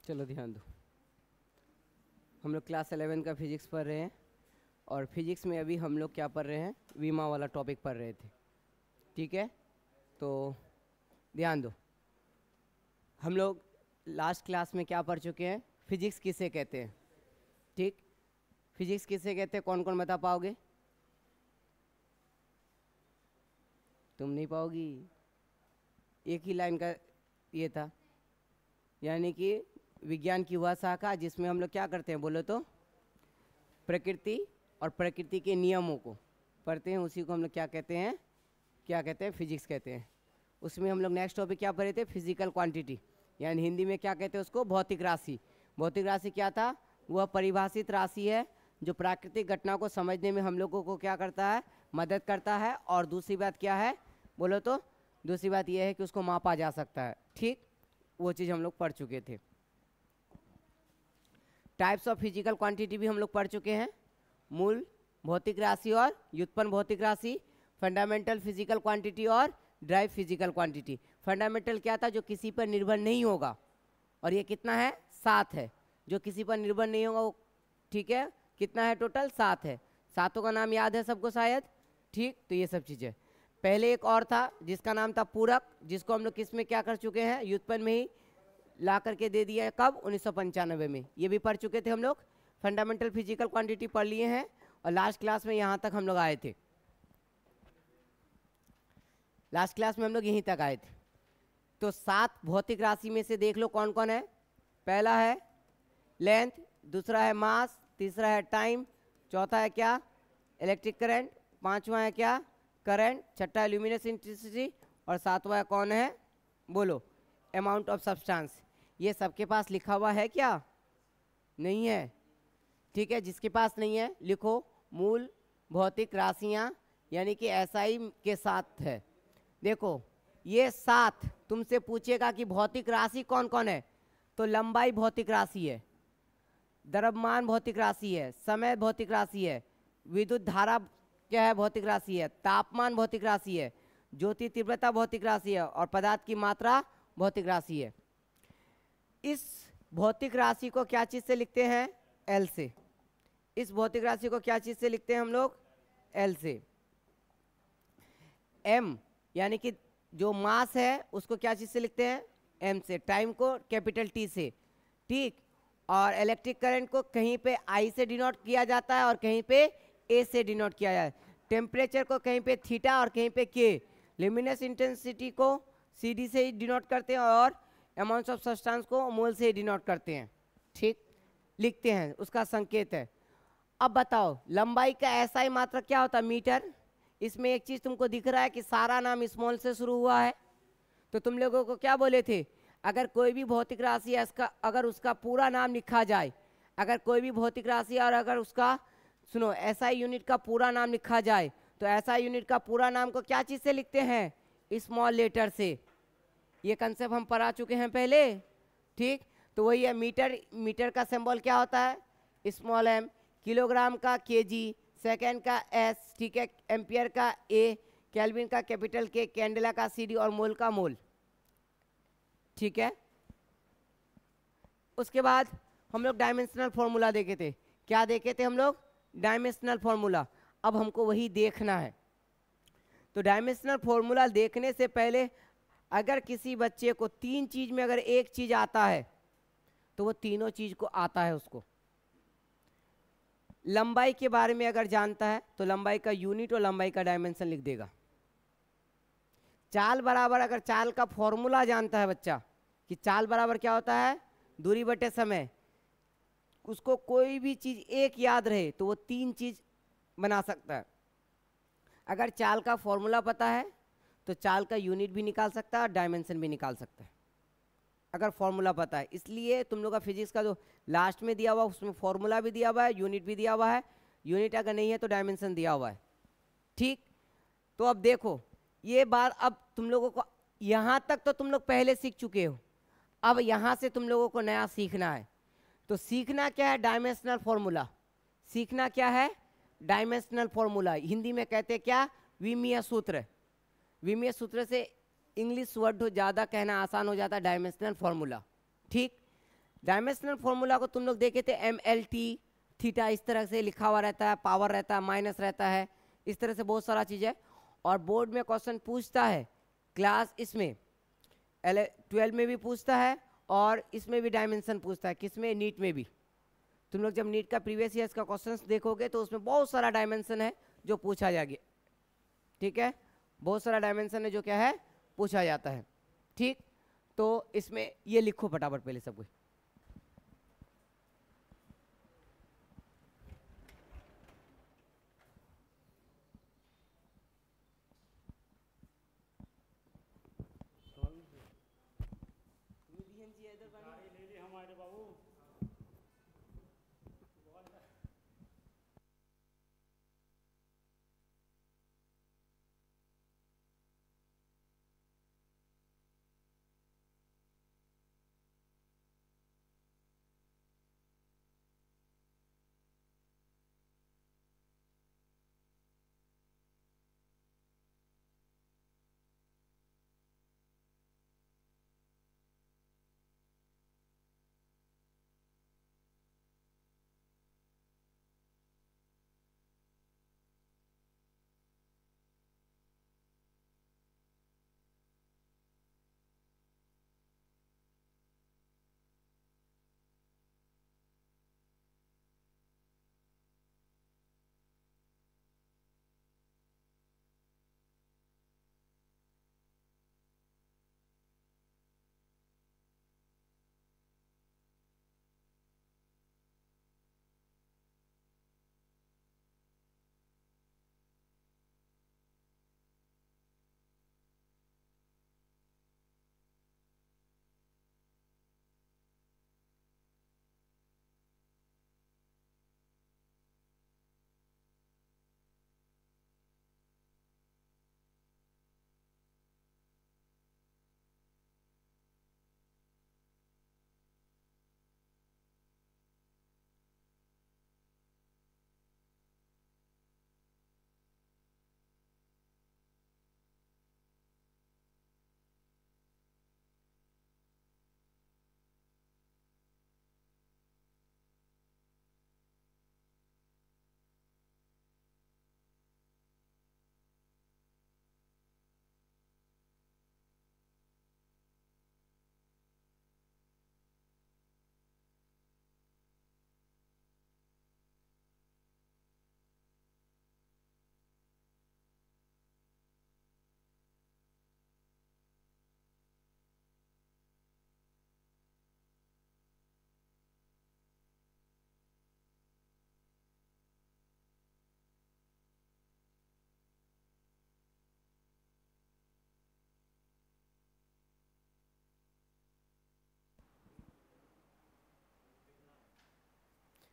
चलो ध्यान दो। हम लोग क्लास 11 का फिजिक्स पढ़ रहे हैं और फिजिक्स में अभी हम लोग क्या पढ़ रहे हैं, वीमा वाला टॉपिक पढ़ रहे थे। ठीक है, तो ध्यान दो। हम लोग लास्ट क्लास में क्या पढ़ चुके हैं, फिजिक्स किसे कहते हैं। ठीक, फिजिक्स किसे कहते हैं, कौन कौन बता पाओगे? तुम नहीं पाओगी, एक ही लाइन का ये था, यानी कि विज्ञान की वह शाखा जिसमें हम लोग क्या करते हैं बोलो तो, प्रकृति और प्रकृति के नियमों को पढ़ते हैं, उसी को हम लोग क्या कहते हैं, क्या कहते हैं, फिजिक्स कहते हैं। उसमें हम लोग नेक्स्ट टॉपिक क्या पढ़े थे, फिजिकल क्वांटिटी, यानी हिंदी में क्या कहते हैं उसको, भौतिक राशि। भौतिक राशि क्या था, वह परिभाषित राशि है जो प्राकृतिक घटना को समझने में हम लोगों को क्या करता है, मदद करता है। और दूसरी बात क्या है बोलो तो, दूसरी बात यह है कि उसको मापा जा सकता है। ठीक, वो चीज़ हम लोग पढ़ चुके थे। टाइप्स ऑफ फिजिकल क्वांटिटी भी हम लोग पढ़ चुके हैं, मूल भौतिक राशि और व्युत्पन्न भौतिक राशि, फंडामेंटल फिजिकल क्वांटिटी और ड्राइव फिजिकल क्वांटिटी। फंडामेंटल क्या था, जो किसी पर निर्भर नहीं होगा, और ये कितना है, 7 है। जो किसी पर निर्भर नहीं होगा वो, ठीक है, कितना है टोटल, 7 है। सातों का नाम याद है सबको शायद। ठीक, तो ये सब चीज़ें। पहले एक और था जिसका नाम था पूरक, जिसको हम लोग किस में क्या कर चुके हैं, व्युत्पन्न में ही ला करके दे दिया है। कब, 1995 में। ये भी पढ़ चुके थे हम लोग। फंडामेंटल फिजिकल क्वांटिटी पढ़ लिए हैं और लास्ट क्लास में यहाँ तक हम लोग आए थे। लास्ट क्लास में हम लोग यहीं तक आए थे। तो 7 भौतिक राशि में से देख लो कौन कौन है। पहला है लेंथ, दूसरा है मास, तीसरा है टाइम, चौथा है क्या, इलेक्ट्रिक करंट, पांचवा है क्या, करंट, छठा है ल्यूमिनस इंटेंसिटी, और सातवां कौन है बोलो, अमाउंट ऑफ सब्सटेंस। ये सबके पास लिखा हुआ है क्या, नहीं है। ठीक है, जिसके पास नहीं है लिखो, मूल भौतिक राशियां, यानी कि SI के साथ है। देखो ये 7 तुमसे पूछेगा कि भौतिक राशि कौन कौन है, तो लंबाई भौतिक राशि है, द्रव्यमान भौतिक राशि है, समय भौतिक राशि है, विद्युत धारा क्या है, भौतिक राशि है, तापमान भौतिक राशि है, ज्योति तीव्रता भौतिक राशि है, और पदार्थ की मात्रा भौतिक राशि है। इस भौतिक राशि को क्या चीज से लिखते हैं, L से। इस भौतिक राशि को क्या चीज से लिखते हैं हम लोग, L से। M यानी कि जो मास है उसको क्या चीज से लिखते हैं, M से। टाइम को कैपिटल T से। ठीक, और इलेक्ट्रिक करंट को कहीं पे I से डिनोट किया जाता है और कहीं पे A से डिनोट किया जाता है। टेम्परेचर को कहीं पे थीटा और कहीं पे K। ल्यूमिनस इंटेंसिटी को CD से ही डिनोट करते हैं और अमाउंट ऑफ सब्सटेंस को मोल से ही डिनोट करते हैं। ठीक, लिखते हैं, उसका संकेत है। अब बताओ लंबाई का SI मात्रक क्या होता है, मीटर। इसमें एक चीज तुमको दिख रहा है कि सारा नाम स्मॉल से शुरू हुआ है। तो तुम लोगों को क्या बोले थे, अगर कोई भी भौतिक राशि है इसका, अगर उसका पूरा नाम लिखा जाए, अगर कोई भी भौतिक राशि और अगर उसका सुनो SI यूनिट का पूरा नाम लिखा जाए, तो SI यूनिट का पूरा नाम को क्या चीज से लिखते हैं, स्मॉल लेटर से। ये कंसेप्ट हम पढ़ा चुके हैं पहले। ठीक, तो वही है, मीटर, मीटर का सिंबल क्या होता है, स्मॉल m, किलोग्राम का kg, सेकेंड का S, ठीक है, एम्पियर का A, केल्विन का कैपिटल K, कैंडेला का CD और मोल का मोल। ठीक है, उसके बाद हम लोग डायमेंशनल फॉर्मूला देखे थे। क्या देखे थे हम लोग, डायमेंशनल फॉर्मूला। अब हमको वही देखना है। तो डायमेंशनल फॉर्मूला देखने से पहले अगर किसी बच्चे को 3 चीज में अगर एक चीज आता है तो वो तीनों चीज को आता है उसको। लंबाई के बारे में अगर जानता है तो लंबाई का यूनिट और लंबाई का डायमेंशन लिख देगा। चाल बराबर, अगर चाल का फॉर्मूला जानता है बच्चा कि चाल बराबर क्या होता है, दूरी बटे समय, उसको कोई भी चीज एक याद रहे तो वो 3 चीज बना सकता है। अगर चाल का फॉर्मूला पता है तो चाल का यूनिट भी निकाल सकता है और डायमेंशन भी निकाल सकता है, अगर फॉर्मूला पता है। इसलिए तुम लोग का फिजिक्स का जो लास्ट में दिया हुआ उसमें फॉर्मूला भी दिया हुआ है, यूनिट भी दिया हुआ है। यूनिट अगर नहीं है तो डायमेंशन दिया हुआ है। ठीक, तो अब देखो ये बात, अब तुम लोगों को यहाँ तक तो तुम लोग पहले सीख चुके हो, अब यहाँ से तुम लोगों को नया सीखना है। तो सीखना क्या है, डायमेंशनल फॉर्मूला। सीखना क्या है, डायमेंशनल फॉर्मूला। हिंदी में कहते हैं क्या, विमीय सूत्र। विमीय सूत्र से इंग्लिश वर्ड ज़्यादा कहना आसान हो जाता है, डायमेंशनल फॉर्मूला। ठीक, डायमेंशनल फॉर्मूला को तुम लोग देखे थे, MLT थीटा इस तरह से लिखा हुआ रहता है, पावर रहता है, माइनस रहता है, इस तरह से बहुत सारा चीज़ है। और बोर्ड में क्वेश्चन पूछता है, क्लास इसमें 12 में भी पूछता है और इसमें भी डायमेंशन पूछता है, किसमें, नीट में भी। तुम लोग जब नीट का प्रीवियस ईयर्स का क्वेश्चंस देखोगे तो उसमें बहुत सारा डायमेंशन है जो पूछा जाएगा, ठीक है, बहुत सारा डायमेंशन है जो क्या है पूछा जाता है, ठीक। तो इसमें ये लिखो फटाफट पहले सब कुछ।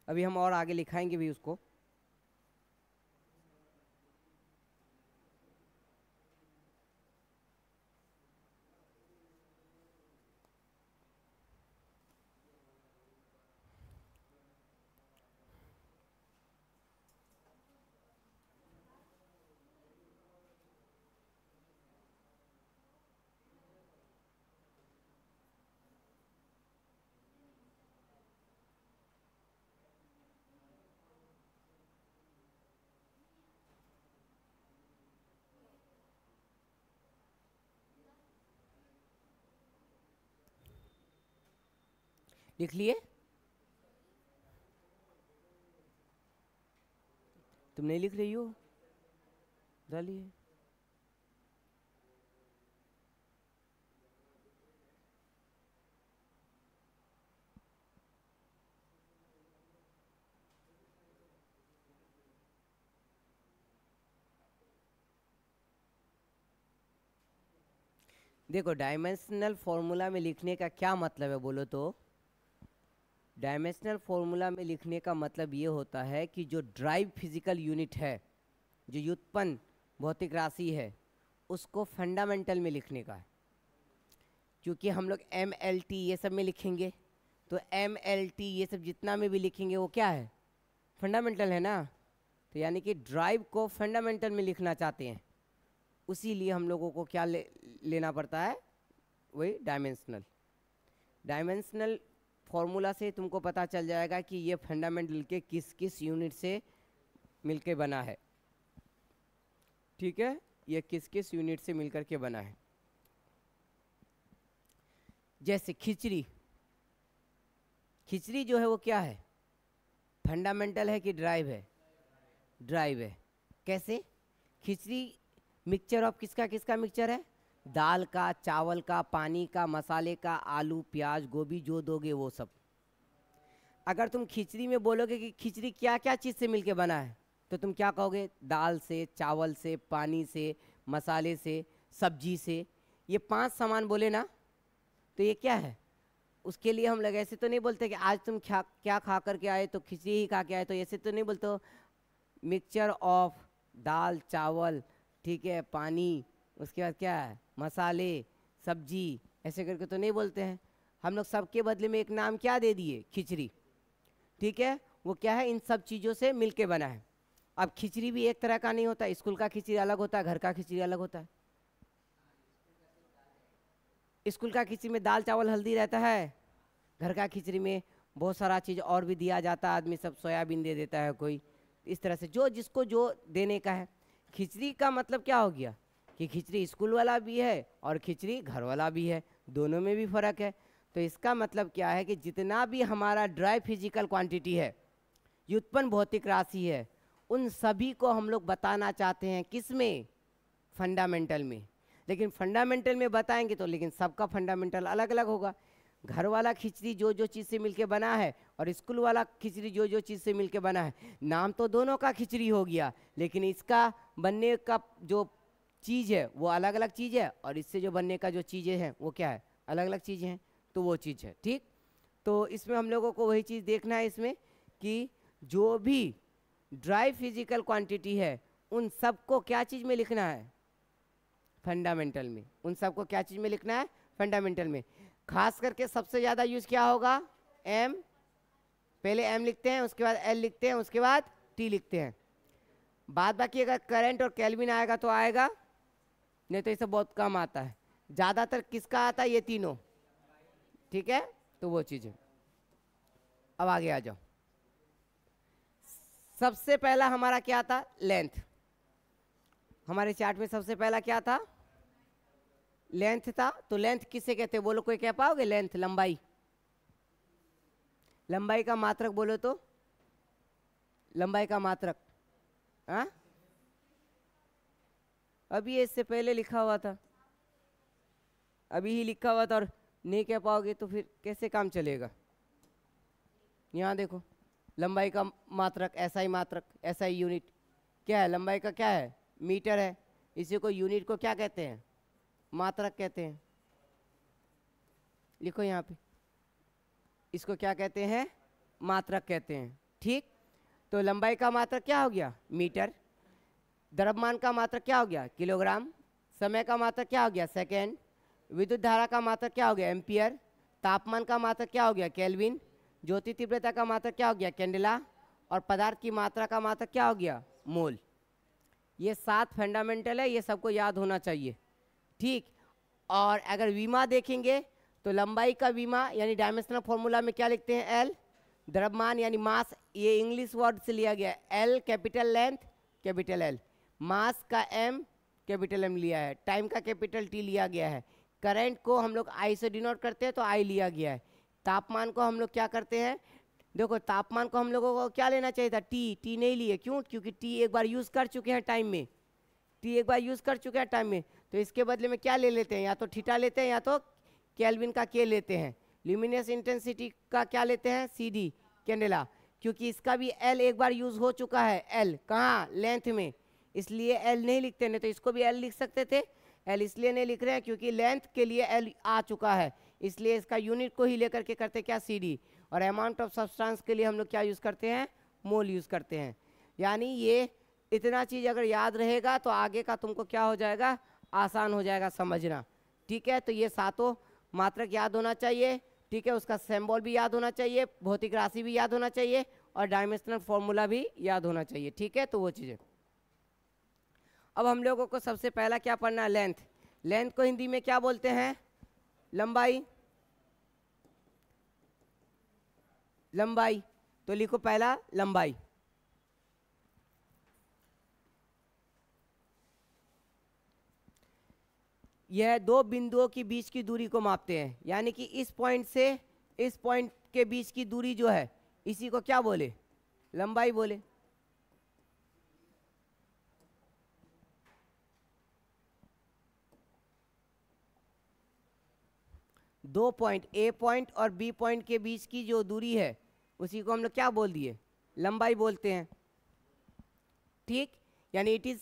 अभी हम और आगे लिखाएंगे भी उसको। लिख लिए? तुम नहीं लिख रही हो? डालिए। देखो, डायमेंशनल फॉर्मूला में लिखने का क्या मतलब है बोलो तो? डायमेंशनल फॉर्मूला में लिखने का मतलब ये होता है कि जो ड्राइव फिजिकल यूनिट है, जो व्युत्पन्न भौतिक राशि है, उसको फंडामेंटल में लिखने का है। क्योंकि हम लोग MLT ये सब में लिखेंगे, तो MLT ये सब जितना में भी लिखेंगे वो क्या है, फंडामेंटल है ना। तो यानी कि ड्राइव को फंडामेंटल में लिखना चाहते हैं, उसी लिए हम लोगों को क्या लेना पड़ता है, वही डायमेंशनल। डायमेंशनल फॉर्मूला से तुमको पता चल जाएगा कि ये फंडामेंटल के किस किस यूनिट से मिलके बना है, ठीक है, ये किस किस यूनिट से मिलकर के बना है। जैसे खिचड़ी, खिचड़ी जो है वो क्या है, फंडामेंटल है कि ड्राइव है, ड्राइव है। कैसे, खिचड़ी मिक्सचर ऑफ किसका किसका मिक्सचर है, दाल का, चावल का, पानी का, मसाले का, आलू प्याज गोभी जो दोगे वो सब। अगर तुम खिचड़ी में बोलोगे कि खिचड़ी क्या क्या चीज़ से मिलके बना है, तो तुम क्या कहोगे, दाल से, चावल से, पानी से, मसाले से, सब्जी से, ये 5 सामान बोले ना, तो ये क्या है। उसके लिए हम लोग ऐसे तो नहीं बोलते कि आज तुम क्या खा करके आए तो खिचड़ी ही खा के आए, तो ऐसे तो नहीं बोलते हो, मिक्सचर ऑफ दाल चावल, ठीक है, पानी, उसके बाद क्या है, मसाले, सब्जी, ऐसे करके तो नहीं बोलते हैं हम लोग। सबके बदले में एक नाम क्या दे दिए, खिचड़ी, ठीक है। वो क्या है, इन सब चीज़ों से मिलके बना है। अब खिचड़ी भी एक तरह का नहीं होता, स्कूल का खिचड़ी अलग होता है, घर का खिचड़ी अलग होता है। स्कूल का खिचड़ी में दाल चावल हल्दी रहता है, घर का खिचड़ी में बहुत सारा चीज़ और भी दिया जाता है, आदमी सब सोयाबीन दे देता है कोई, इस तरह से जो जिसको जो देने का है। खिचड़ी का मतलब क्या हो गया कि खिचड़ी स्कूल वाला भी है और खिचड़ी घर वाला भी है, दोनों में भी फ़र्क है। तो इसका मतलब क्या है कि जितना भी हमारा ड्राई फिजिकल क्वांटिटी है, व्युत्पन्न भौतिक राशि है, उन सभी को हम लोग बताना चाहते हैं किस में, फंडामेंटल में। लेकिन फंडामेंटल में बताएंगे तो लेकिन सबका फंडामेंटल अलग अलग होगा। घर वाला खिचड़ी जो जो चीज़ से मिलके बना है और स्कूल वाला खिचड़ी जो जो चीज़ से मिलके बना है, नाम तो दोनों का खिचड़ी हो गया, लेकिन इसका बनने का जो चीज़ है वो अलग अलग चीज़ है, और इससे जो बनने का जो चीज़ें हैं वो क्या है, अलग अलग चीज़ें हैं, तो वो चीज़ है, ठीक। तो इसमें हम लोगों को वही चीज़ देखना है इसमें कि जो भी ड्राई फिजिकल क्वांटिटी है उन सबको क्या चीज़ में लिखना है, फंडामेंटल में। उन सबको क्या चीज़ में लिखना है, फंडामेंटल में। खास करके सबसे ज़्यादा यूज़ क्या होगा, एम, पहले एम लिखते हैं, उसके बाद एल लिखते हैं, उसके बाद टी लिखते हैं। बाद बाकी अगर करंट और केल्विन आएगा तो आएगा, नहीं तो ये सब बहुत कम आता है। ज़्यादातर किसका आता है, ये तीनों, ठीक है, तो वो चीज़ है। अब आगे आ जाओ। सबसे पहला हमारा क्या था, लेंथ। हमारे चार्ट में सबसे पहला क्या था, लेंथ था। तो लेंथ किसे कहते हैं, बोलो, कोई कह पाओगे, लेंथ, लंबाई, लंबाई का मात्रक बोलो तो, लंबाई का मात्रक, हाँ, अभी इससे पहले लिखा हुआ था, अभी ही लिखा हुआ था, और नहीं कह पाओगे तो फिर कैसे काम चलेगा। यहाँ देखो, लंबाई का मात्रक, एसआई मात्रक, एसआई यूनिट क्या है, लंबाई का क्या है, मीटर है। इसी को यूनिट को क्या कहते हैं, मात्रक कहते हैं। लिखो यहाँ पे, इसको क्या कहते हैं, मात्रक कहते हैं, ठीक। तो लंबाई का मात्रक क्या हो गया, मीटर। द्रव्यमान का मात्रक क्या हो गया, किलोग्राम। समय का मात्रक क्या हो गया, सेकेंड। विद्युत धारा का मात्रक क्या हो गया, एम्पियर। तापमान का मात्रक क्या हो गया, केल्विन। ज्योति तीव्रता का मात्रक क्या हो गया, कैंडेला। और पदार्थ की मात्रा का मात्रक क्या हो गया, मोल। ये 7 फंडामेंटल है, ये सबको याद होना चाहिए, ठीक। और अगर विमा देखेंगे तो लंबाई का विमा यानी डायमेंशनल फॉर्मूला में क्या लिखते हैं, एल। द्रव्यमान यानी मास, ये इंग्लिश वर्ड से लिया गया, L capital length capital L. Mass का एम कैपिटल एम लिया है, टाइम का कैपिटल टी लिया गया है। करंट को हम लोग आई से डिनोट करते हैं तो आई लिया गया है। तापमान को हम लोग क्या करते हैं, देखो तापमान को हम लोगों को क्या लेना चाहिए था, टी नहीं लिए, क्यों, क्योंकि टी एक बार यूज़ कर चुके हैं टाइम में, टी एक बार यूज़ कर चुके हैं टाइम में। तो इसके बदले में क्या ले लेते हैं, या तो थीटा लेते हैं या तो केल्विन का के लेते हैं। ल्यूमिनस इंटेंसिटी का क्या लेते हैं, CD, कैंडेला, क्योंकि इसका भी एल एक बार यूज़ हो चुका है, एल कहाँ, लेंथ में, इसलिए एल नहीं लिखते, नहीं तो इसको भी एल लिख सकते थे। एल इसलिए नहीं लिख रहे हैं क्योंकि लेंथ के लिए एल आ चुका है, इसलिए इसका यूनिट को ही लेकर के करते क्या, CD। और अमाउंट ऑफ सब्सटेंस के लिए हम लोग क्या यूज़ करते हैं, मोल यूज़ करते हैं। यानी ये इतना चीज़ अगर याद रहेगा तो आगे का तुमको क्या हो जाएगा, आसान हो जाएगा समझना, ठीक है। तो ये 7 मात्रक याद होना चाहिए, ठीक है। उसका सिंबल भी याद होना चाहिए, भौतिक राशि भी याद होना चाहिए, और डायमेंशनल फॉर्मूला भी याद होना चाहिए, ठीक है। तो वो चीज़ें। अब हम लोगों को सबसे पहला क्या पढ़ना है, लेंथ। लेंथ को हिंदी में क्या बोलते हैं, लंबाई। लंबाई, तो लिखो पहला लंबाई। यह दो बिंदुओं के बीच की दूरी को मापते हैं, यानी कि इस पॉइंट से इस पॉइंट के बीच की दूरी जो है इसी को क्या बोले, लंबाई बोले। दो पॉइंट ए पॉइंट और बी पॉइंट के बीच की जो दूरी है उसी को हम लोग क्या बोल दिए, लंबाई बोलते हैं। ठीक, यानी इट इज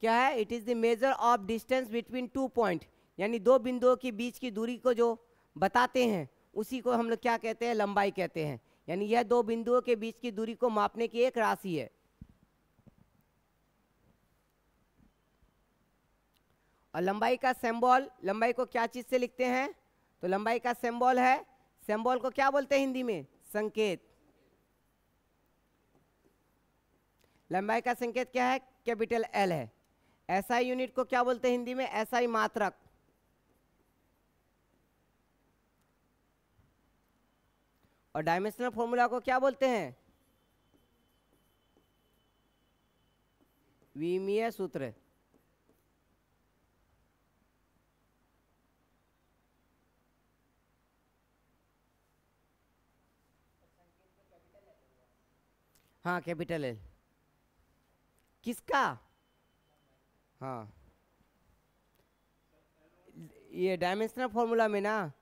क्या है, it is the measure of distance between two point, यानी दो बिंदुओं के बीच की दूरी को जो बताते हैं उसी को हम लोग क्या कहते हैं, लंबाई कहते हैं। यानी यह दो बिंदुओं के बीच की दूरी को मापने की एक राशि है। और लंबाई का सिंबल, लंबाई को क्या चीज से लिखते हैं, तो लंबाई का सिंबल है, सिंबल को क्या बोलते हैं हिंदी में, संकेत। लंबाई का संकेत क्या है, कैपिटल एल है। एसआई यूनिट को क्या बोलते हैं हिंदी में, एसआई मात्रक। और डायमेंशनल फॉर्मूला को क्या बोलते हैं, विमीय सूत्र। हाँ कैपिटल एल, किसका, हाँ ये डायमेंशनल फॉर्मूला में ना,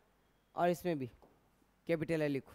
और इसमें भी कैपिटल एल लिखो।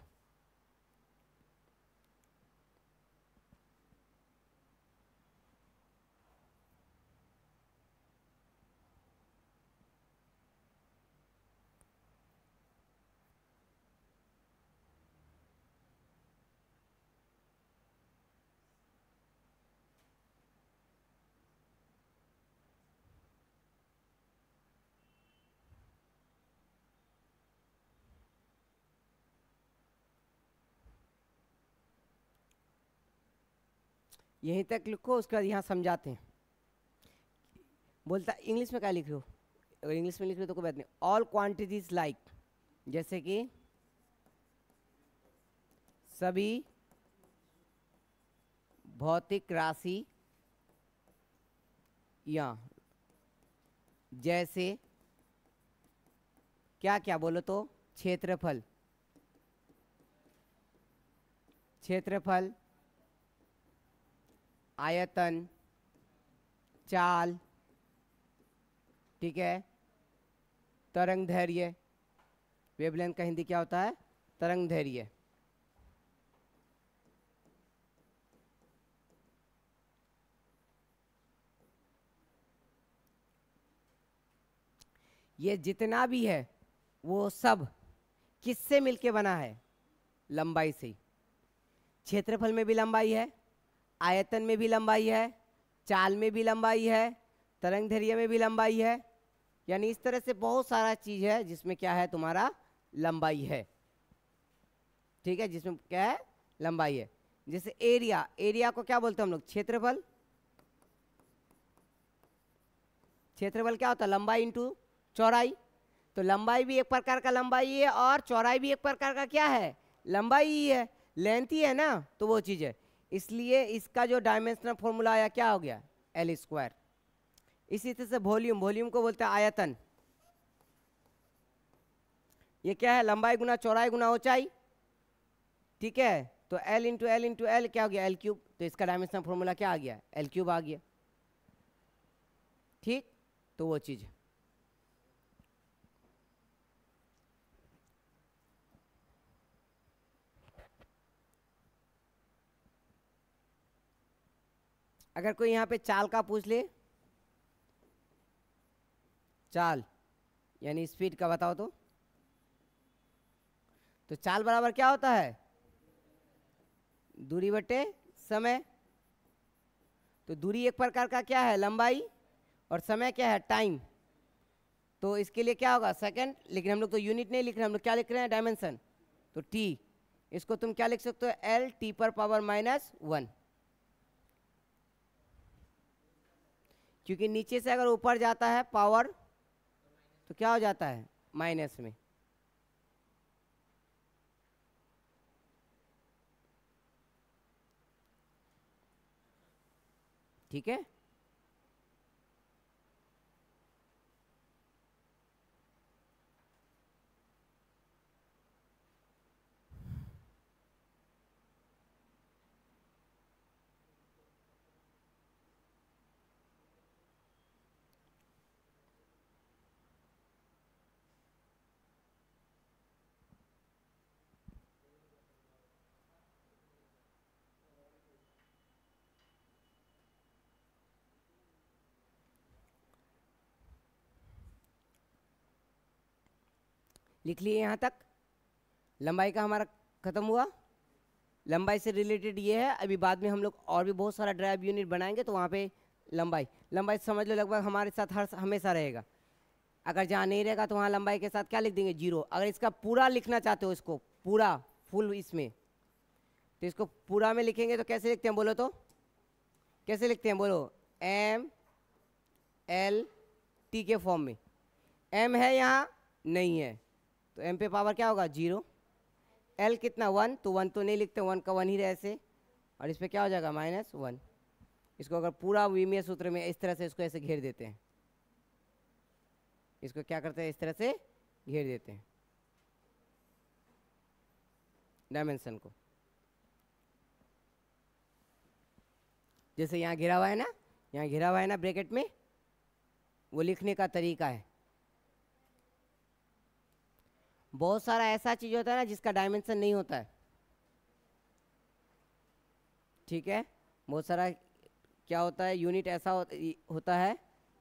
यहीं तक लिखो, उसके बाद यहाँ समझाते हैं। बोलता इंग्लिश में क्या लिख रहे हो, अगर इंग्लिश में लिख रहे हो तो कोई बात नहीं। ऑल क्वांटिटीज लाइक, जैसे कि सभी भौतिक राशि या जैसे क्या क्या बोलो तो, क्षेत्रफल, क्षेत्रफल, आयतन, चाल, ठीक है, तरंग दैर्घ्य, वेवलेंथ का हिंदी क्या होता है, तरंग दैर्घ्य। ये जितना भी है वो सब किससे मिलके बना है, लंबाई से। क्षेत्रफल में भी लंबाई है, आयतन में भी लंबाई है, चाल में भी लंबाई है, तरंग दैर्घ्य में भी लंबाई है। यानी इस तरह से बहुत सारा चीज है जिसमें क्या है, तुम्हारा लंबाई है। ठीक है, जिसमें क्या है, लंबाई है। जैसे एरिया, एरिया को क्या बोलते हैं हम लोग, क्षेत्रफल। क्षेत्रफल क्या होता है, लंबाई इंटू चौड़ाई। तो लंबाई भी एक प्रकार का लंबाई है और चौड़ाई भी एक प्रकार का क्या है, लंबाई ही है, लेंथ ही है ना, तो वो चीज है। इसलिए इसका जो डायमेंशनल फॉर्मूला आया क्या हो गया, एल स्क्वायर। इसी तरह से वॉल्यूम, वॉल्यूम को बोलते हैं आयतन। ये क्या है, लंबाई गुना चौड़ाई गुना ऊंचाई। ठीक है, तो L into L into L क्या हो गया, एल क्यूब। तो इसका डायमेंशनल फॉर्मूला क्या आ गया, एल क्यूब आ गया। ठीक, तो वो चीज है। अगर कोई यहाँ पे चाल का पूछ ले, चाल यानी स्पीड का बताओ तो चाल बराबर क्या होता है, दूरी बटे समय। तो दूरी एक प्रकार का क्या है, लंबाई, और समय क्या है, टाइम। तो इसके लिए क्या होगा, सेकंड। लेकिन हम लोग तो यूनिट नहीं लिख रहे, हम लोग क्या लिख रहे हैं, डायमेंशन। तो टी, इसको तुम क्या लिख सकते हो, एल टी पर पावर -1। क्योंकि नीचे से अगर ऊपर जाता है पावर तो क्या हो जाता है, माइनस में। ठीक है। लिख लिए यहाँ तक, लंबाई का हमारा खत्म हुआ। लंबाई से रिलेटेड ये है, अभी बाद में हम लोग और भी बहुत सारा ड्राइव यूनिट बनाएंगे तो वहाँ पे लंबाई समझ लो लगभग हमारे साथ हमेशा रहेगा। अगर जहाँ नहीं रहेगा तो वहाँ लंबाई के साथ क्या लिख देंगे, 0। अगर इसका पूरा लिखना चाहते हो, इसको पूरा फुल इसमें, तो इसको पूरा में लिखेंगे तो कैसे लिखते हैं बोलो, तो कैसे लिखते हैं बोलो, MLT के फॉर्म में। M है यहाँ नहीं है तो M पे पावर क्या होगा, 0। L कितना, 1, तो 1 तो नहीं लिखते, 1 का 1 ही रहे ऐसे, और इस पर क्या हो जाएगा, -1। इसको अगर पूरा विमीय सूत्र में इस तरह से इसको ऐसे घेर देते हैं, इसको क्या करते हैं, इस तरह से घेर देते हैं डायमेंशन को। जैसे यहाँ घेरा हुआ है ना, यहाँ घेरा हुआ है ना ब्रैकेट में, वो लिखने का तरीका है। बहुत सारा ऐसा चीज होता है ना जिसका डायमेंशन नहीं होता है, ठीक है। बहुत सारा क्या होता है, यूनिट ऐसा होता है,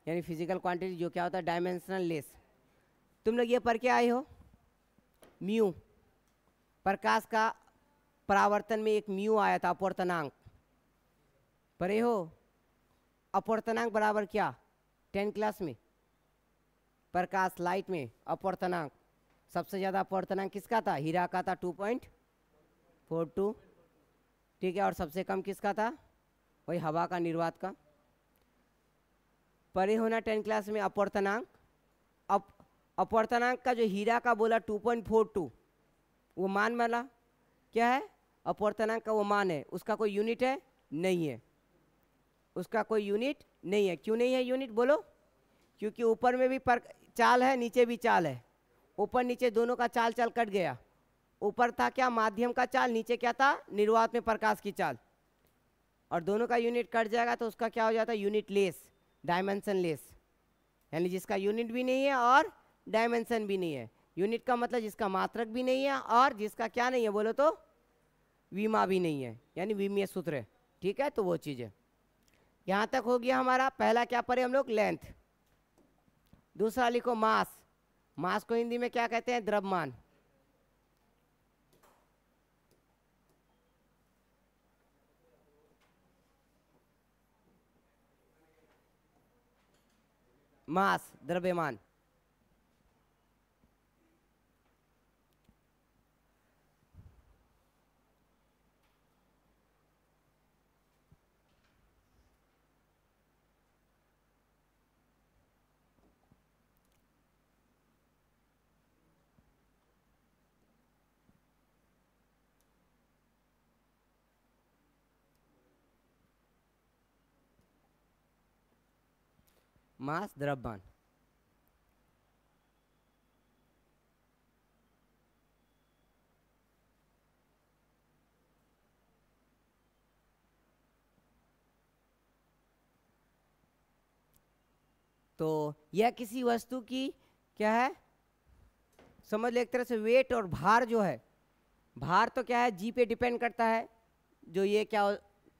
यानी फिजिकल क्वांटिटी जो क्या होता है, डायमेंशनल लेस। तुम लोग ये पढ़ के आए हो, म्यू, प्रकाश का परावर्तन में एक म्यू आया था, अपवर्तनांक पढ़े हो। अपवर्तनांक बराबर क्या, 10 क्लास में, प्रकाश लाइट में अपवर्तनांक, सबसे ज़्यादा अपवर्तनांक किसका था, हीरा का था 2.42, ठीक है। और सबसे कम किसका था, वही हवा का, निर्वात का। पढ़े होना 10 क्लास में अपवर्तनांक। अपवर्तनांक का जो हीरा का बोला 2.42, वो मान वाला क्या है, अपवर्तनांक का वो मान है, उसका कोई यूनिट है नहीं है, उसका कोई यूनिट नहीं है। क्यों नहीं है यूनिट बोलो, क्योंकि ऊपर में भी चाल है, नीचे भी चाल है, ऊपर नीचे दोनों का चाल चाल कट गया। ऊपर था क्या, माध्यम का चाल, नीचे क्या था, निर्वात में प्रकाश की चाल, और दोनों का यूनिट कट जाएगा तो उसका क्या हो जाता है, यूनिट लेस, डायमेंशन लेस, यानी जिसका यूनिट भी नहीं है और डायमेंशन भी नहीं है। यूनिट का मतलब जिसका मात्रक भी नहीं है और जिसका क्या नहीं है बोलो तो, विमा भी नहीं है, यानी विमीय सूत्र है, ठीक है। तो वो चीज़ है। यहाँ तक हो गया हमारा। पहला क्या पढ़े हम लोग, लेंथ। दूसरा लिखो मास। मास को हिंदी में क्या कहते हैं, द्रव्यमान। मास, द्रव्यमान। मास, द्रव्यमान। तो यह किसी वस्तु की क्या है, समझ लो एक तरह से वेट और भार जो है, भार तो क्या है, जी पे डिपेंड करता है। जो ये क्या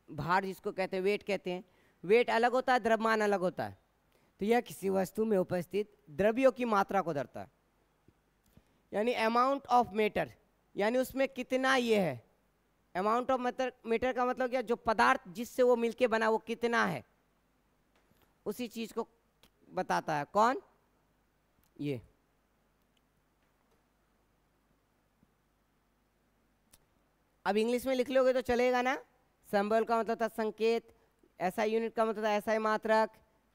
भार जिसको कहते हैं, वेट कहते हैं, वेट अलग होता है, द्रव्यमान अलग होता है। तो यह किसी वस्तु में उपस्थित द्रव्यों की मात्रा को दर्शाता है, यानी अमाउंट ऑफ मैटर, यानी उसमें कितना ये है। अमाउंट ऑफ मैटर का मतलब क्या, जो पदार्थ जिससे वो मिलके बना वो कितना है, उसी चीज को बताता है। कौन, ये। अब इंग्लिश में लिख लोगे तो चलेगा ना। सिंबल का मतलब था संकेत, ऐसा यूनिट का मतलब था ऐसा ही मात्रक,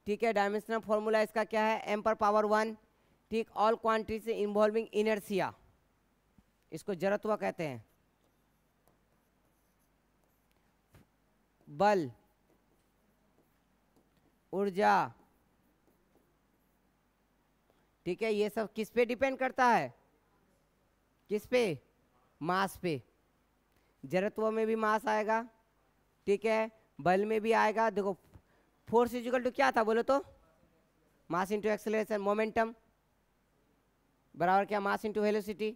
ठीक है। डायमेंशनल फॉर्मूला इसका क्या है, m/1, ठीक। ऑल क्वांटिटीज इन्वॉल्विंग इनर्शिया, इसको जड़त्व कहते हैं। बल, ऊर्जा, ठीक है। ये सब किस पे डिपेंड करता है? किस पे? मास पे। जड़त्व में भी मास आएगा, ठीक है, बल में भी आएगा। देखो फोर्स इक्वल टू क्या था बोलो तो? Mass into acceleration. मोमेंटम बराबर क्या? Mass into velocity.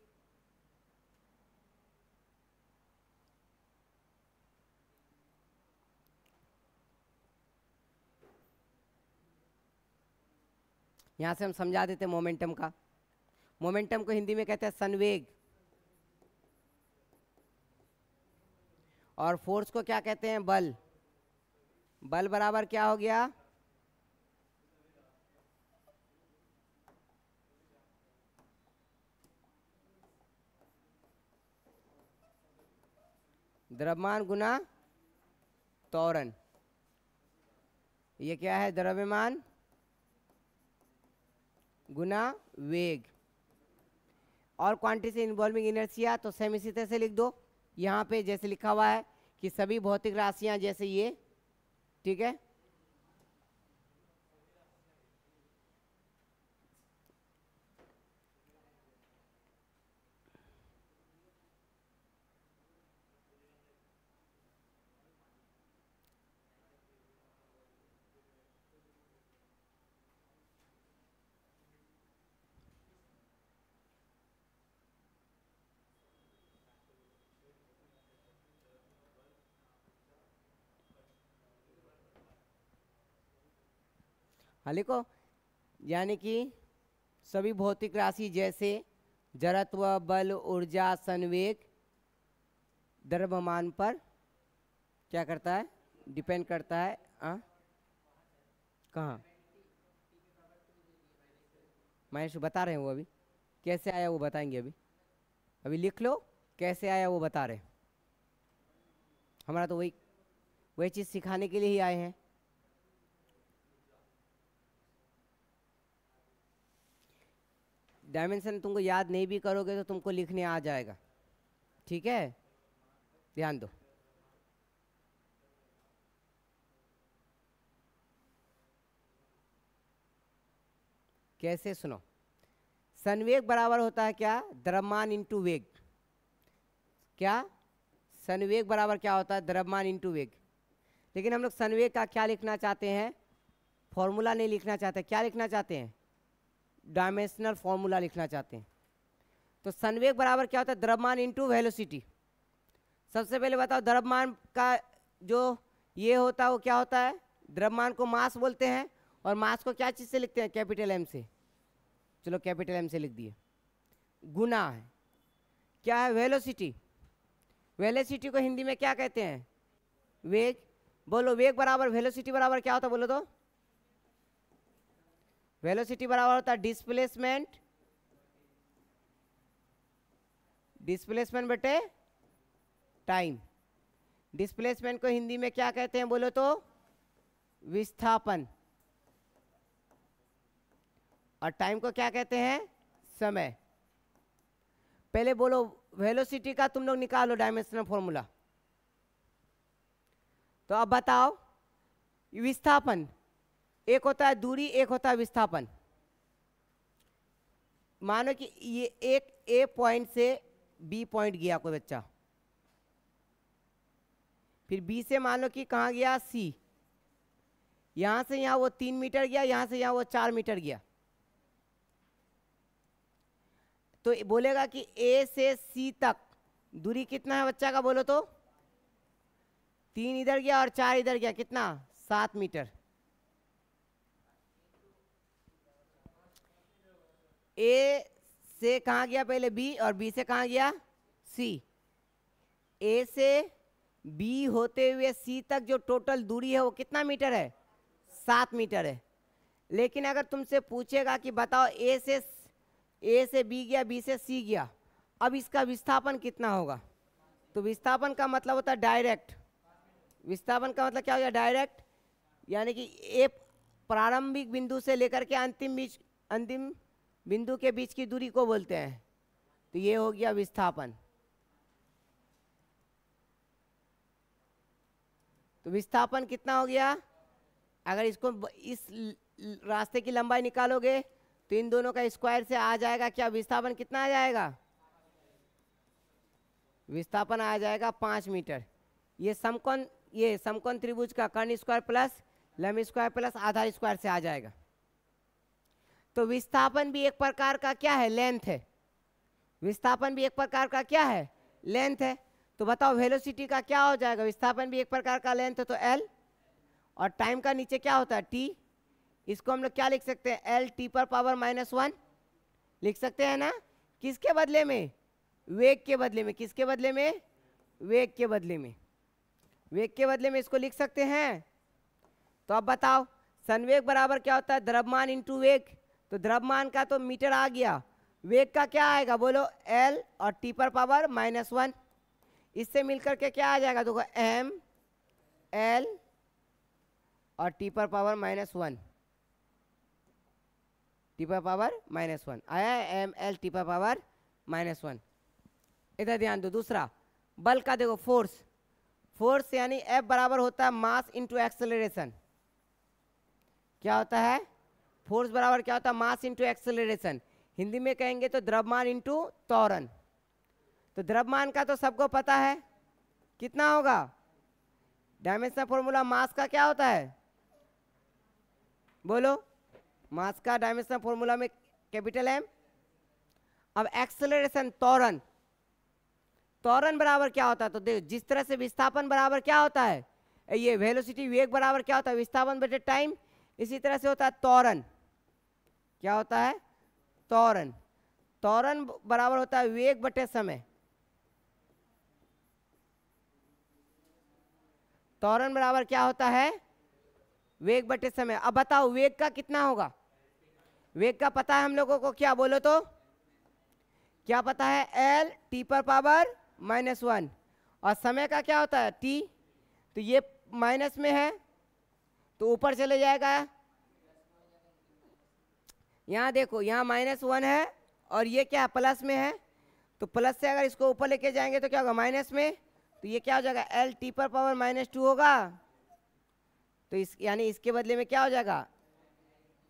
यहां से हम समझा देते मोमेंटम का। मोमेंटम को हिंदी में कहते हैं संवेग, और फोर्स को क्या कहते हैं? बल। बल बराबर क्या हो गया? द्रव्यमान गुना त्वरण। ये क्या है? द्रव्यमान गुना वेग। और क्वांटिटी से इन्वॉल्विंग इनर्शिया तो सेम इसी तरह से लिख दो। यहाँ पे जैसे लिखा हुआ है कि सभी भौतिक राशियां जैसे ये, ठीक है, हाँ लिखो। यानी कि सभी भौतिक राशि जैसे जड़त्व, बल, ऊर्जा, संवेग द्रव्यमान पर क्या करता है? डिपेंड करता है। कहाँ? माइनस बता रहे हैं वो अभी कैसे आया, वो बताएंगे अभी। अभी लिख लो कैसे आया वो बता रहे हैं। हमारा तो वही वही चीज़ सिखाने के लिए ही आए हैं। डायमेंशन तुमको याद नहीं भी करोगे तो तुमको लिखने आ जाएगा, ठीक है, ध्यान दो। कैसे? सुनो। संवेग बराबर होता है क्या? द्रव्यमान इंटू वेग। क्या? संवेग बराबर क्या होता है? द्रव्यमान इंटू वेग। लेकिन हम लोग संवेग का क्या लिखना चाहते हैं? फॉर्मूला नहीं लिखना चाहते। क्या लिखना चाहते हैं? डायमेंशनल फॉर्मूला लिखना चाहते हैं। तो संवेग बराबर क्या होता है? द्रव्यमान इंटू वेलोसिटी। सबसे पहले बताओ द्रव्यमान का जो ये होता है वो क्या होता है? द्रव्यमान को मास बोलते हैं, और मास को क्या चीज़ से लिखते हैं? कैपिटल एम से। चलो कैपिटल एम से लिख दिए। गुना है क्या है? वेलोसिटी। वेलोसिटी को हिंदी में क्या कहते हैं? वेग। बोलो वेग बराबर वेलोसिटी बराबर क्या होता है बोलो तो? वेलोसिटी बराबर होता है डिस्प्लेसमेंट, डिस्प्लेसमेंट बटे टाइम। डिस्प्लेसमेंट को हिंदी में क्या कहते हैं बोलो तो? विस्थापन। और टाइम को क्या कहते हैं? समय। पहले बोलो वेलोसिटी का तुम लोग निकालो डायमेंशनल फॉर्मूला। तो अब बताओ विस्थापन, एक होता है दूरी, एक होता है विस्थापन। मानो कि ये एक ए पॉइंट से बी पॉइंट गया कोई बच्चा, फिर बी से मान लो कि कहाँ गया? सी। यहां से यहां वो 3 मीटर गया, यहां से यहां वो 4 मीटर गया। तो बोलेगा कि ए से सी तक दूरी कितना है बच्चा का बोलो तो? 3 इधर गया और 4 इधर गया, कितना? 7 मीटर। ए से कहाँ गया पहले? बी, और बी से कहाँ गया? सी। ए से बी होते हुए सी तक जो टोटल दूरी है वो कितना मीटर है? 7 मीटर है। लेकिन अगर तुमसे पूछेगा कि बताओ ए से बी गया, बी से सी गया, अब इसका विस्थापन कितना होगा? तो विस्थापन का मतलब होता है डायरेक्ट। विस्थापन का मतलब क्या हो गया? डायरेक्ट। यानी कि ए प्रारंभिक बिंदु से लेकर के अंतिम बिंदु के बीच की दूरी को बोलते हैं। तो ये हो गया विस्थापन। तो विस्थापन कितना हो गया? अगर इसको इस रास्ते की लंबाई निकालोगे तो इन दोनों का स्क्वायर से आ जाएगा क्या, विस्थापन कितना आ जाएगा, विस्थापन आ जाएगा 5 मीटर। ये समकोण त्रिभुज का कर्ण स्क्वायर प्लस लंब स्क्वायर प्लस आधार स्क्वायर से आ जाएगा। तो विस्थापन भी एक प्रकार का क्या है, लेंथ है। विस्थापन भी एक प्रकार का क्या है, लेंथ है। तो बताओ वेलोसिटी का क्या हो जाएगा, विस्थापन भी एक प्रकार का लेंथ है तो एल, और टाइम का नीचे क्या होता है टी। इसको हम लोग क्या लिख सकते हैं, एल टी पर पावर -1 लिख सकते हैं ना। किसके बदले में, वेग के बदले में। किसके बदले में, वेग के बदले में। वेग के बदले में इसको लिख सकते हैं। तो अब बताओ संवेग बराबर क्या होता है, द्रव्यमान इंटू वेग। तो द्रव्यमान का तो मीटर आ गया, वेग का क्या आएगा बोलो, एल और टी पर पावर -1। इससे मिलकर के क्या आ जाएगा, देखो एम एल और टी पर पावर -1, टी पर पावर -1 आया, एम एल टी पर पावर -1। इधर ध्यान दो, दूसरा बल का देखो, फोर्स। फोर्स यानी एफ बराबर होता है मास इंटू एक्सेलरेशन। क्या होता है, फोर्स बराबर क्या होता है, मास इंटू एक्सेलरेशन। हिंदी में कहेंगे तो द्रव्यमान इंटू त्वरण। तो द्रव्यमान का तो सबको पता है कितना होगा, डायमेंशनल फॉर्मूला मास का क्या होता है, बोलो। मास का डायमेंशनल फॉर्मूला में कैपिटल एम। अब एक्सेलरेशन, त्वरण। त्वरण बराबर क्या होता है, तो देखो जिस तरह से विस्थापन बराबर क्या होता है, ये वेलोसिटी वेग बराबर क्या होता है, विस्थापन बटे टाइम, इसी तरह से होता है त्वरण। क्या होता है, त्वरण। त्वरण बराबर होता है वेग बटे समय। त्वरण बराबर क्या होता है, वेग बटे समय। अब बताओ वेग का कितना होगा, वेग का पता है हम लोगों को, क्या बोलो तो, क्या पता है, एल टी पर पावर -1, और समय का क्या होता है टी। तो ये माइनस में है तो ऊपर चले जाएगा। यहाँ देखो, यहाँ -1 है और ये क्या प्लस में है, तो प्लस से अगर इसको ऊपर लेके जाएंगे तो क्या होगा, माइनस में। तो ये क्या हो जाएगा, एल टी पर पावर -2 होगा। तो इस यानी इसके बदले में क्या हो जाएगा,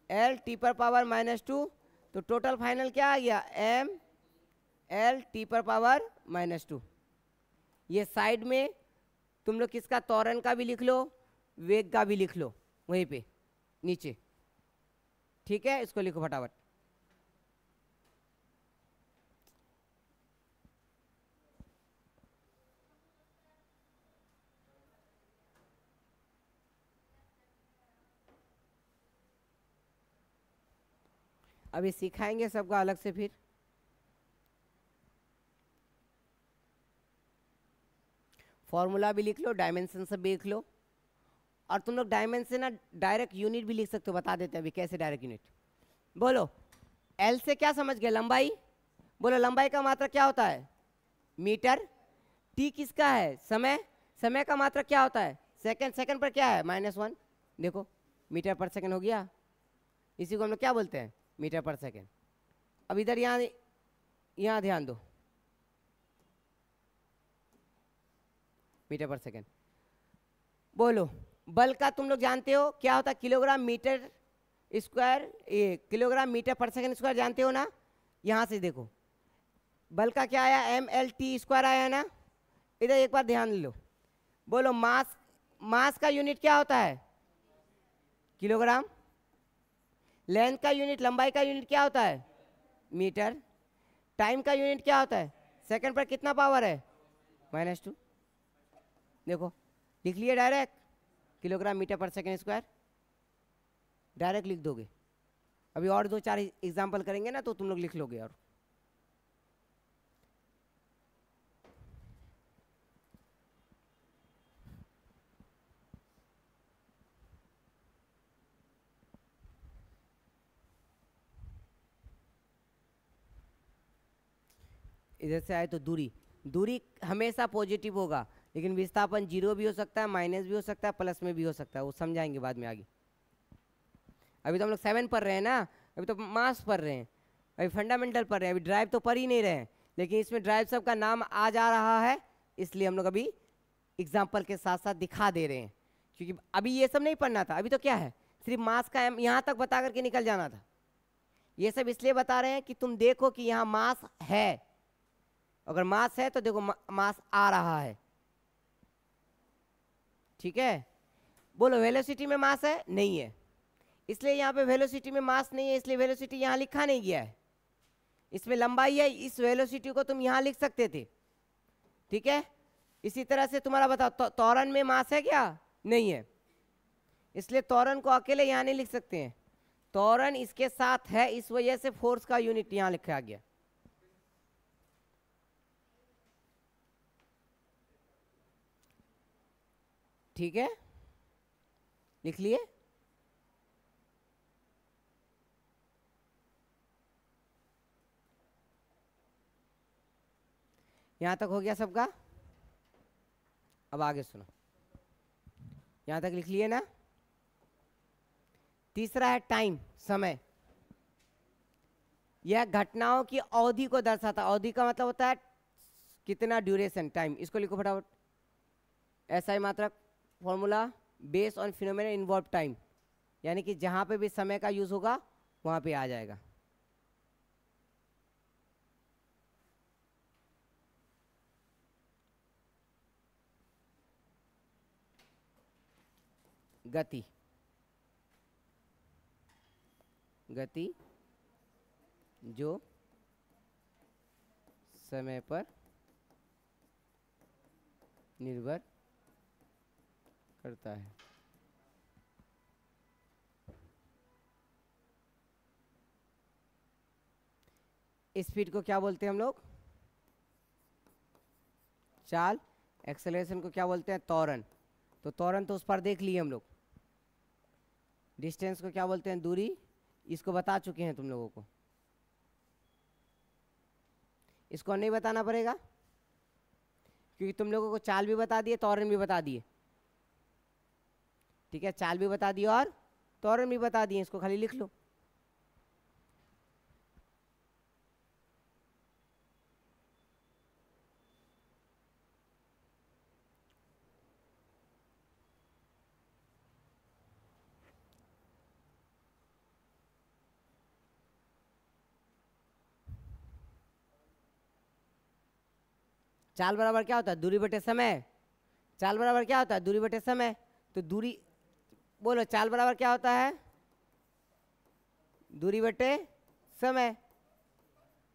एल टी पर पावर -2। तो टोटल फाइनल क्या आ गया, एम एल टी पर पावर -2। ये साइड में तुम लोग किसका, त्वरण का भी लिख लो, वेग का भी लिख लो वहीं पे नीचे, ठीक है। इसको लिखो फटाफट। अभी सिखाएंगे सबका अलग से, फिर फॉर्मूला भी लिख लो, डायमेंशन सब भी लिख लो। और तुम लोग डायमेंशन ना डायरेक्ट यूनिट भी लिख सकते हो, बता देते हैं अभी कैसे डायरेक्ट यूनिट। बोलो एल से क्या समझ गए, लंबाई। बोलो लंबाई का मात्रा क्या होता है, मीटर। टी किसका है, समय। समय का मात्रा क्या होता है, सेकंड। सेकंड पर क्या है, -1। देखो मीटर पर सेकंड हो गया, इसी को हम लोग क्या बोलते हैं, मीटर पर सेकंड। अब इधर यहाँ ध्यान दो, मीटर पर सेकंड। बोलो बल का तुम लोग जानते हो क्या होता है, किलोग्राम मीटर स्क्वायर, ये किलोग्राम मीटर पर सेकंड स्क्वायर जानते हो ना। यहाँ से देखो बल का क्या आया, एम एल टी स्क्वायर आया ना। इधर एक बार ध्यान लो, बोलो मास। मास का यूनिट क्या होता है, किलोग्राम। लेंथ का यूनिट, लंबाई का यूनिट क्या होता है, मीटर। टाइम का यूनिट क्या होता है, सेकंड पर कितना पावर है, -2। देखो लिख लिए डायरेक्ट, किलोग्राम मीटर पर सेकंड स्क्वायर डायरेक्ट लिख दोगे। अभी और 2-4 एग्जाम्पल करेंगे ना तो तुम लोग लिख लोगे। और इधर से आए तो दूरी, दूरी हमेशा पॉजिटिव होगा, लेकिन विस्थापन 0 भी हो सकता है, माइनस भी हो सकता है, प्लस में भी हो सकता है, वो समझाएंगे बाद में आगे। अभी तो हम लोग 7 पढ़ रहे हैं ना, अभी तो मास पढ़ रहे हैं, अभी फंडामेंटल पढ़ रहे हैं, अभी ड्राइव तो पढ़ ही नहीं रहे हैं। लेकिन इसमें ड्राइव सब का नाम आ जा रहा है, इसलिए हम लोग अभी एग्जाम्पल के साथ साथ दिखा दे रहे हैं, क्योंकि अभी ये सब नहीं पढ़ना था। अभी तो क्या है, सिर्फ मास का यहाँ तक बता करके निकल जाना था। ये सब इसलिए बता रहे हैं कि तुम देखो कि यहाँ मास है, अगर मास है तो देखो मास आ रहा है, ठीक है। बोलो वेलोसिटी में मास है? नहीं है, इसलिए यहाँ पे वेलोसिटी में मास नहीं है, इसलिए वेलोसिटी यहाँ लिखा नहीं गया है। इसमें लंबाई है, इस वेलोसिटी को तुम यहाँ लिख सकते थे, ठीक है। इसी तरह से तुम्हारा बताओ त्वरण में मास है क्या? नहीं है, इसलिए त्वरण को अकेले यहाँ नहीं लिख सकते हैं, त्वरण इसके साथ है, इस वजह से फोर्स का यूनिट यहाँ लिखा गया। ठीक है, लिख लिए? यहां तक हो गया सबका? अब आगे सुनो, यहां तक लिख लिए ना? तीसरा है टाइम, समय। यह घटनाओं की अवधि को दर्शाता, अवधि का मतलब होता है कितना ड्यूरेशन, टाइम। इसको लिखो फटाफट, ऐसा ही मात्रक formula based on phenomena involve time, यानी कि जहां पे भी समय का यूज होगा वहां पे आ जाएगा। गति, गति जो समय पर निर्भर करता है। स्पीड को क्या बोलते हैं हम लोग? चाल। एक्सेलरेशन को क्या बोलते हैं? त्वरण। तो त्वरण तो उस पर देख लिए हम लोग। डिस्टेंस को क्या बोलते हैं? दूरी। इसको बता चुके हैं तुम लोगों को, इसको नहीं बताना पड़ेगा क्योंकि तुम लोगों को चाल भी बता दिए, त्वरण भी बता दिए, ठीक है। चाल भी बता दिए और त्वरण भी बता दिए, इसको खाली लिख लो। चाल बराबर क्या होता है? दूरी बटे समय। चाल बराबर क्या होता है? दूरी बटे समय। तो दूरी, बोलो चाल बराबर क्या होता है? दूरी बटे समय।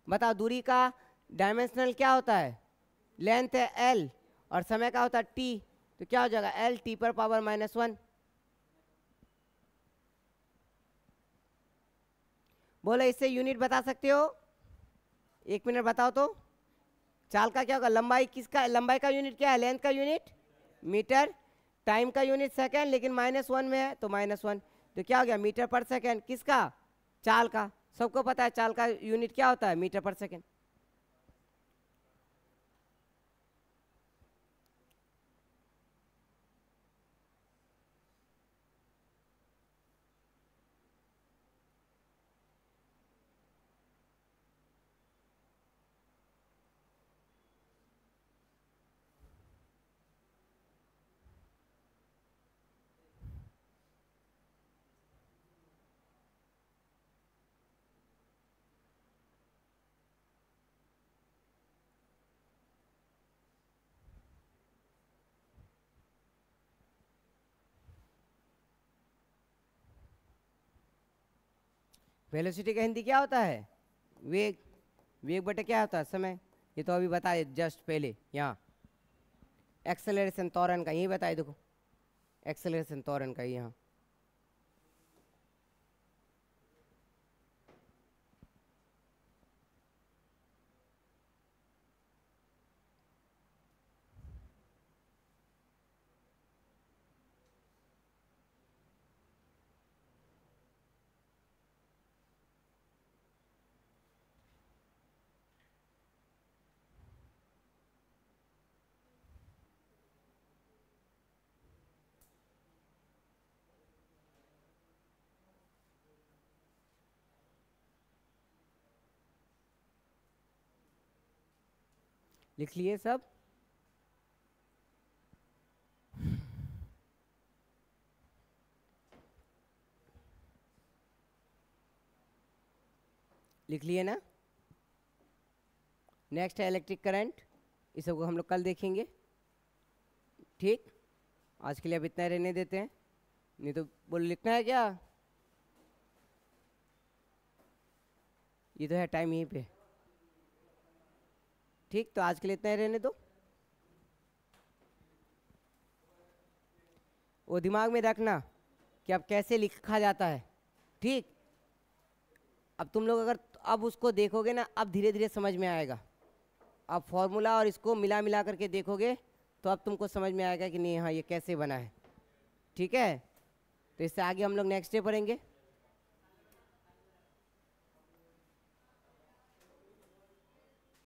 बताओ दूरी का डायमेंशनल क्या होता है? लेंथ है एल और समय का होता है टी, तो क्या हो जाएगा? एल टी पर पावर -1। बोलो इससे यूनिट बता सकते हो? 1 मिनट बताओ तो। चाल का क्या होगा? लंबाई किसका, लंबाई का यूनिट क्या है? लेंथ का यूनिट मीटर, टाइम का यूनिट सेकेंड, लेकिन -1 में है तो -1, तो क्या हो गया? मीटर पर सेकेंड। किसका? चाल का। सबको पता है चाल का यूनिट क्या होता है? मीटर पर सेकेंड। वेलोसिटी का हिंदी क्या होता है? वेग। वेग बटे क्या होता है? समय। ये तो अभी बताए जस्ट पहले यहाँ। एक्सेलरेशन त्वरण का यही बताए, देखो एक्सेलरेशन त्वरण का यहाँ। लिख लिए सब? लिख लिए ना। नेक्स्ट है इलेक्ट्रिक करंट, इस सबको हम लोग कल देखेंगे। ठीक, आज के लिए अब इतना रहने देते हैं, नहीं तो बोल लिखना है क्या? ये तो है टाइम यहीं पे। ठीक, तो आज के लिए इतना ही रहने दो। वो दिमाग में रखना कि अब कैसे लिखा जाता है। ठीक, अब तुम लोग अगर अब उसको देखोगे ना, अब धीरे धीरे समझ में आएगा। अब फॉर्मूला और इसको मिला मिला करके देखोगे तो अब तुमको समझ में आएगा कि नहीं हाँ ये कैसे बना है। ठीक है, तो इससे आगे हम लोग नेक्स्ट डे पढ़ेंगे।